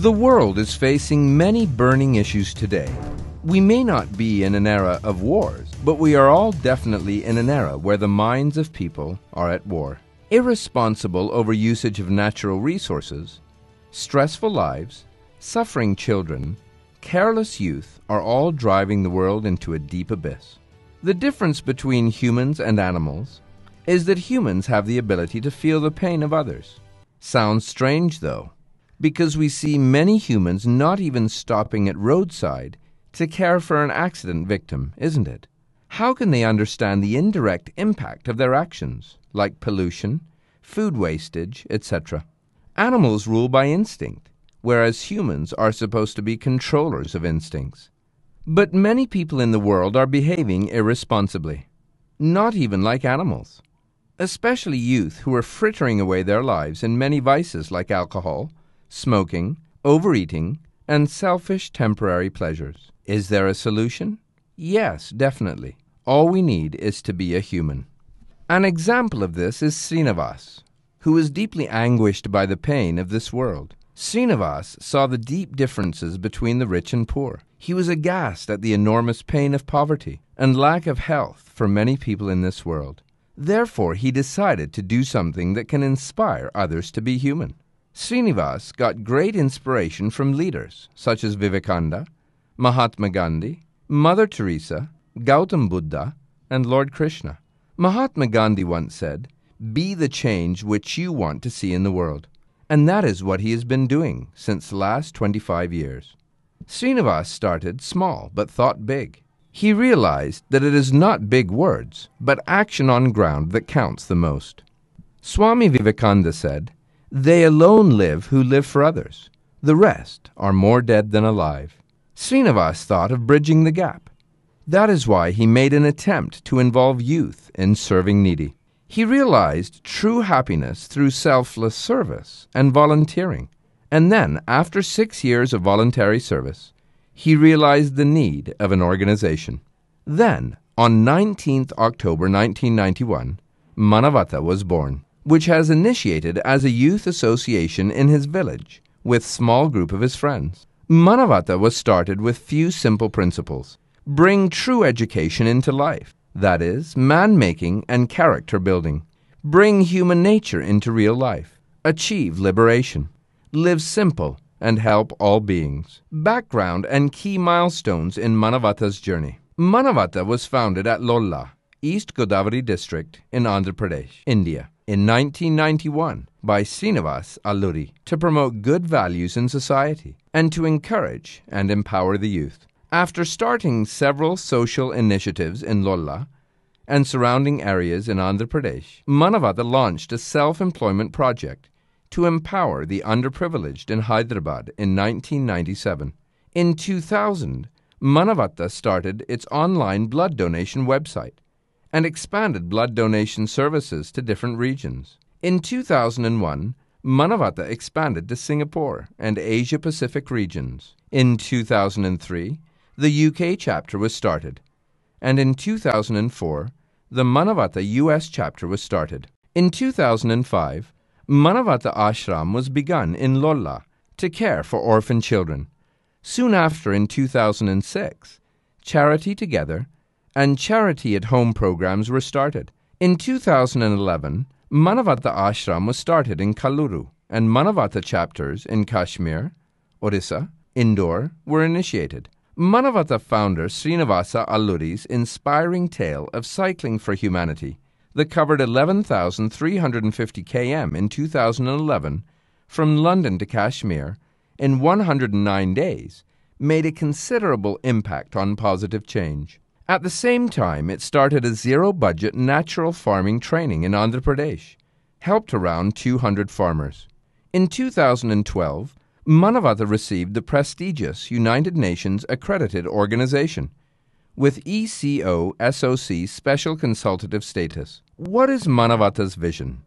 The world is facing many burning issues today. We may not be in an era of wars, but we are all definitely in an era where the minds of people are at war. Irresponsible overusage of natural resources, stressful lives, suffering children, careless youth are all driving the world into a deep abyss. The difference between humans and animals is that humans have the ability to feel the pain of others. Sounds strange, though, because we see many humans not even stopping at roadside to care for an accident victim, isn't it? How can they understand the indirect impact of their actions, like pollution, food wastage, etc.? Animals rule by instinct, whereas humans are supposed to be controllers of instincts. But many people in the world are behaving irresponsibly, not even like animals, especially youth who are frittering away their lives in many vices like alcohol, smoking, overeating, and selfish temporary pleasures. Is there a solution? Yes, definitely. All we need is to be a human. An example of this is Srinivas, who is deeply anguished by the pain of this world. Srinivas saw the deep differences between the rich and poor. He was aghast at the enormous pain of poverty and lack of health for many people in this world. Therefore, he decided to do something that can inspire others to be human. Srinivas got great inspiration from leaders such as Vivekananda, Mahatma Gandhi, Mother Teresa, Gautam Buddha, and Lord Krishna. Mahatma Gandhi once said, "Be the change which you want to see in the world." And that is what he has been doing since the last 25 years. Srinivas started small but thought big. He realized that it is not big words, but action on ground that counts the most. Swami Vivekananda said, "They alone live who live for others. The rest are more dead than alive." Srinivas thought of bridging the gap. That is why he made an attempt to involve youth in serving needy. He realized true happiness through selfless service and volunteering. And then, after 6 years of voluntary service, he realized the need of an organization. Then, on 19th October 1991, Manavata was born, which has initiated as a youth association in his village with small group of his friends. Manavata was started with few simple principles. Bring true education into life, that is, man-making and character building. Bring human nature into real life. Achieve liberation. Live simple and help all beings. Background and key milestones in Manavata's journey. Manavata was founded at Lolla, East Godavari district in Andhra Pradesh, India, in 1991 by Srinivas Alluri to promote good values in society and to encourage and empower the youth. After starting several social initiatives in Lolla and surrounding areas in Andhra Pradesh, Manavata launched a self-employment project to empower the underprivileged in Hyderabad in 1997. In 2000, Manavata started its online blood donation website and expanded blood donation services to different regions. In 2001, Manavata expanded to Singapore and Asia-Pacific regions. In 2003, the UK chapter was started, and in 2004, the Manavata US chapter was started. In 2005, Manavata Ashram was begun in Lolla to care for orphan children. Soon after, in 2006, Charity Together and Charity at Home programs were started. In 2011, Manavata Ashram was started in Kaluru, and Manavata chapters in Kashmir, Odisha, Indore were initiated. Manavata founder Srinivasa Alluri's inspiring tale of cycling for humanity that covered 11,350 km in 2011 from London to Kashmir in 109 days made a considerable impact on positive change. At the same time, it started a zero-budget natural farming training in Andhra Pradesh, helped around 200 farmers. In 2012, Manavata received the prestigious United Nations accredited organization with ECO-SOC special consultative status. What is Manavata's vision?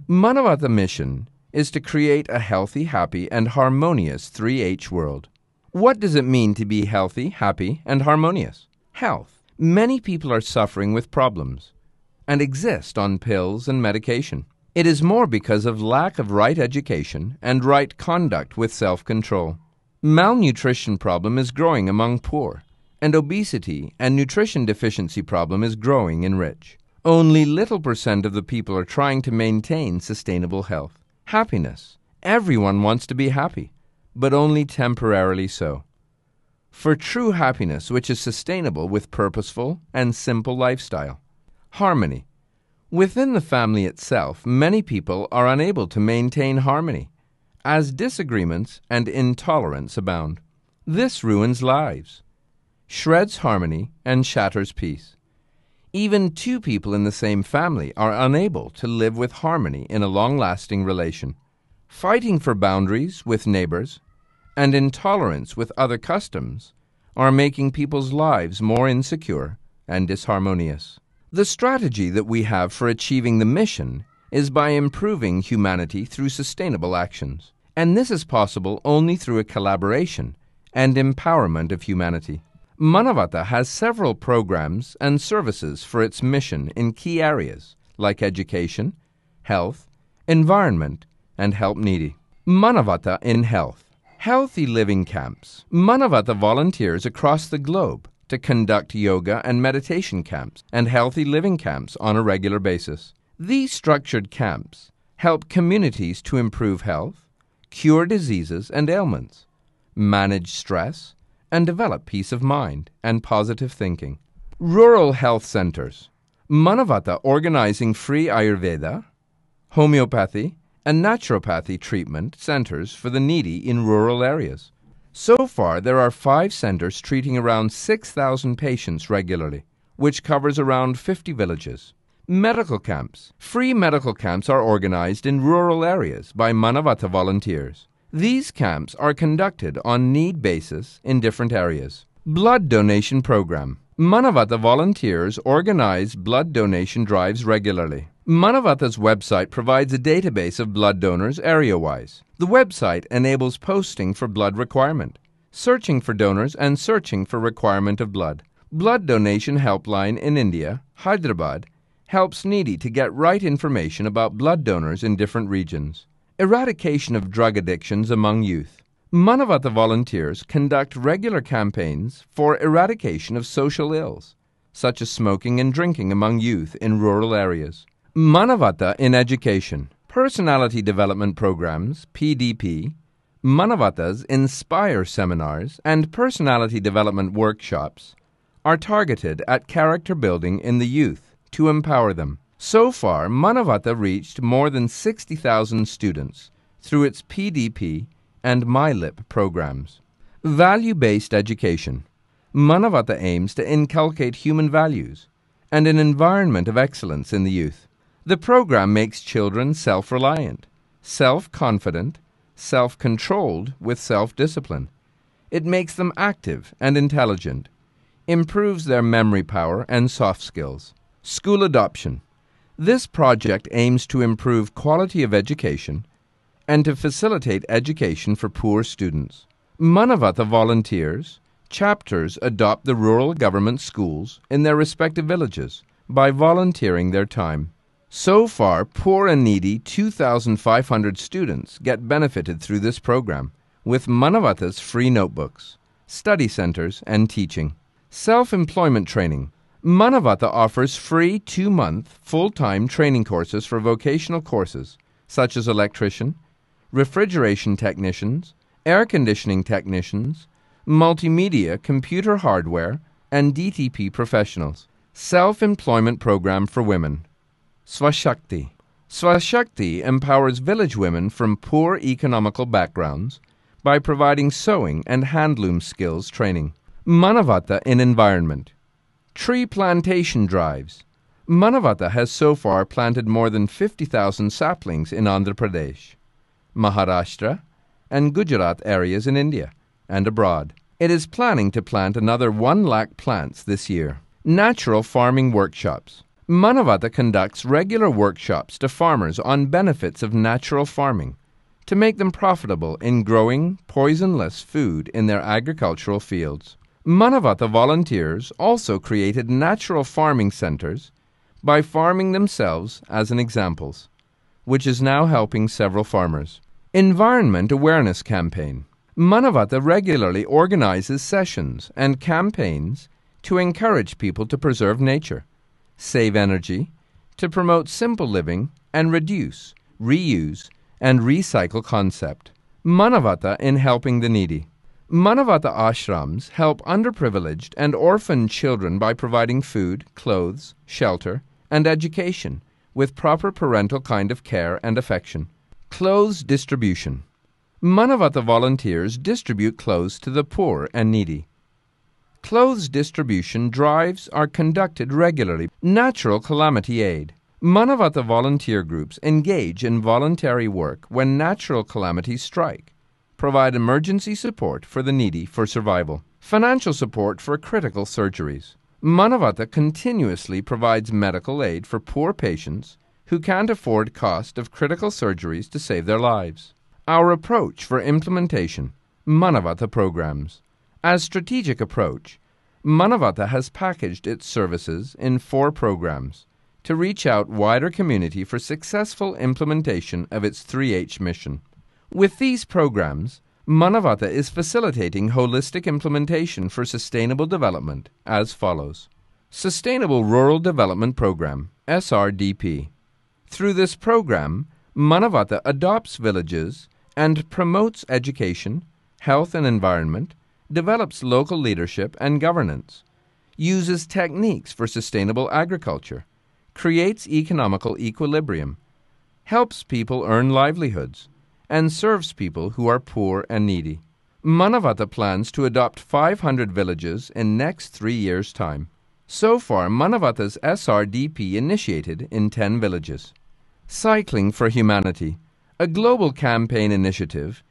Manavata mission is to create a healthy, happy, and harmonious 3H world. What does it mean to be healthy, happy, and harmonious? Health. Many people are suffering with problems and exist on pills and medication. It is more because of lack of right education and right conduct with self-control. Malnutrition problem is growing among poor, and obesity and nutrition deficiency problem is growing in rich. Only little % of the people are trying to maintain sustainable health. Happiness. Everyone wants to be happy, but only temporarily so. For true happiness which is sustainable with purposeful and simple lifestyle. Harmony. Within the family itself, many people are unable to maintain harmony, as disagreements and intolerance abound. This ruins lives, shreds harmony, and shatters peace. Even two people in the same family are unable to live with harmony in a long-lasting relation. Fighting for boundaries with neighbors and intolerance with other customs are making people's lives more insecure and disharmonious. The strategy that we have for achieving the mission is by improving humanity through sustainable actions. And this is possible only through a collaboration and empowerment of humanity. Manavata has several programs and services for its mission in key areas like education, health, environment, and help needy. Manavata in health. Healthy living camps. Manavata volunteers across the globe to conduct yoga and meditation camps and healthy living camps on a regular basis. These structured camps help communities to improve health, cure diseases and ailments, manage stress, and develop peace of mind and positive thinking. Rural health centers. Manavata organizing free Ayurveda, homeopathy, and naturopathy treatment centers for the needy in rural areas. So far, there are 5 centers treating around 6,000 patients regularly, which covers around 50 villages. Medical camps. Free medical camps are organized in rural areas by Manavata volunteers. These camps are conducted on need basis in different areas. Blood donation program. Manavata volunteers organize blood donation drives regularly. Manavata's website provides a database of blood donors area-wise. The website enables posting for blood requirement, searching for donors, and searching for requirement of blood. Blood donation helpline in India, Hyderabad, helps needy to get right information about blood donors in different regions. Eradication of drug addictions among youth. Manavata volunteers conduct regular campaigns for eradication of social ills, such as smoking and drinking among youth in rural areas. Manavata in education. Personality development programs, PDP, Manavata's Inspire seminars, and personality development workshops are targeted at character building in the youth to empower them. So far, Manavata reached more than 60,000 students through its PDP and MyLip programs. Value-based education. Manavata aims to inculcate human values and an environment of excellence in the youth. The program makes children self-reliant, self-confident, self-controlled with self-discipline. It makes them active and intelligent, improves their memory power and soft skills. School adoption. This project aims to improve quality of education and to facilitate education for poor students. Manavata volunteers, chapters adopt the rural government schools in their respective villages by volunteering their time. So far, poor and needy 2,500 students get benefited through this program with Manavata's free notebooks, study centers, and teaching. Self-employment training. Manavata offers free 2-month full-time training courses for vocational courses such as electrician, refrigeration technicians, air conditioning technicians, multimedia computer hardware, and DTP professionals. Self-employment program for women. Swashakti. Swashakti empowers village women from poor economical backgrounds by providing sewing and handloom skills training. Manavata in environment. Tree plantation drives. Manavata has so far planted more than 50,000 saplings in Andhra Pradesh, Maharashtra, and Gujarat areas in India and abroad. It is planning to plant another 1 lakh plants this year. Natural farming workshops. Manavata conducts regular workshops to farmers on benefits of natural farming to make them profitable in growing poisonless food in their agricultural fields. Manavata volunteers also created natural farming centers by farming themselves as an examples. which is now helping several farmers. Environment Awareness Campaign. Manavata regularly organizes sessions and campaigns to encourage people to preserve nature, save energy, to promote simple living, and reduce, reuse, and recycle concept. Manavata in helping the needy. Manavata ashrams help underprivileged and orphaned children by providing food, clothes, shelter, and education with proper parental kind of care and affection. Clothes distribution. Manavata volunteers distribute clothes to the poor and needy. Clothes distribution drives are conducted regularly. Natural calamity aid. Manavata volunteer groups engage in voluntary work when natural calamities strike, provide emergency support for the needy for survival, financial support for critical surgeries. Manavata continuously provides medical aid for poor patients who can't afford cost of critical surgeries to save their lives. Our approach for implementation, Manavata programs. As strategic approach, Manavata has packaged its services in 4 programs to reach out wider community for successful implementation of its 3H mission. With these programs, Manavata is facilitating holistic implementation for sustainable development as follows. Sustainable Rural Development Program, SRDP. Through this program, Manavata adopts villages and promotes education, health and environment, develops local leadership and governance, uses techniques for sustainable agriculture, creates economical equilibrium, helps people earn livelihoods, and serves people who are poor and needy. Manavata plans to adopt 500 villages in next 3 years' time. So far, Manavata's SRDP initiated in 10 villages. Cycling for Humanity, a global campaign initiative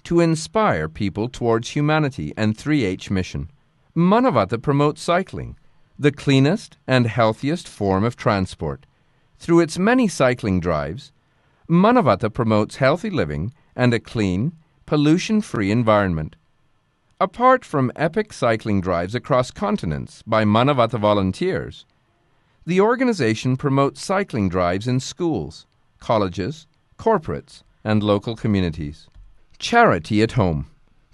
to inspire people towards humanity and 3H mission. Manavata promotes cycling, the cleanest and healthiest form of transport. Through its many cycling drives, Manavata promotes healthy living and a clean, pollution-free environment. Apart from epic cycling drives across continents by Manavata volunteers, the organization promotes cycling drives in schools, colleges, corporates, and local communities. Charity at home.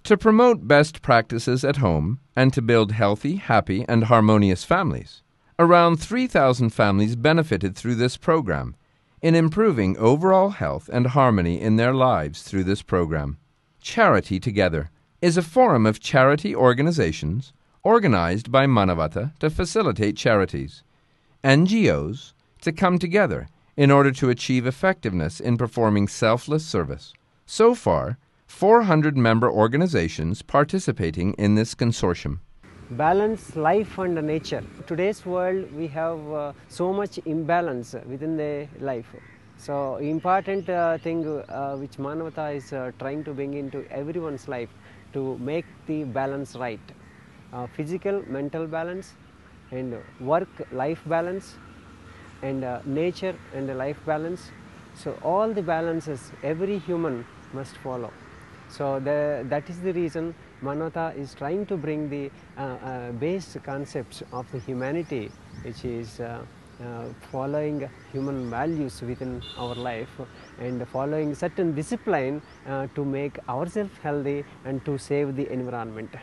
To promote best practices at home and to build healthy, happy, and harmonious families. Around 3,000 families benefited through this program in improving overall health and harmony in their lives through this program. Charity Together is a forum of charity organizations organized by Manavata to facilitate charities, NGOs to come together in order to achieve effectiveness in performing selfless service. So far, 400 member organizations participating in this consortium. Balance life and nature. Today's world we have so much imbalance within the life. So important thing which Manavata is trying to bring into everyone's life to make the balance right. Physical, mental balance and work-life balance and nature and the life balance. So all the balances every human must follow. So that is the reason Manavata is trying to bring the base concepts of the humanity, which is following human values within our life and following certain discipline to make ourselves healthy and to save the environment.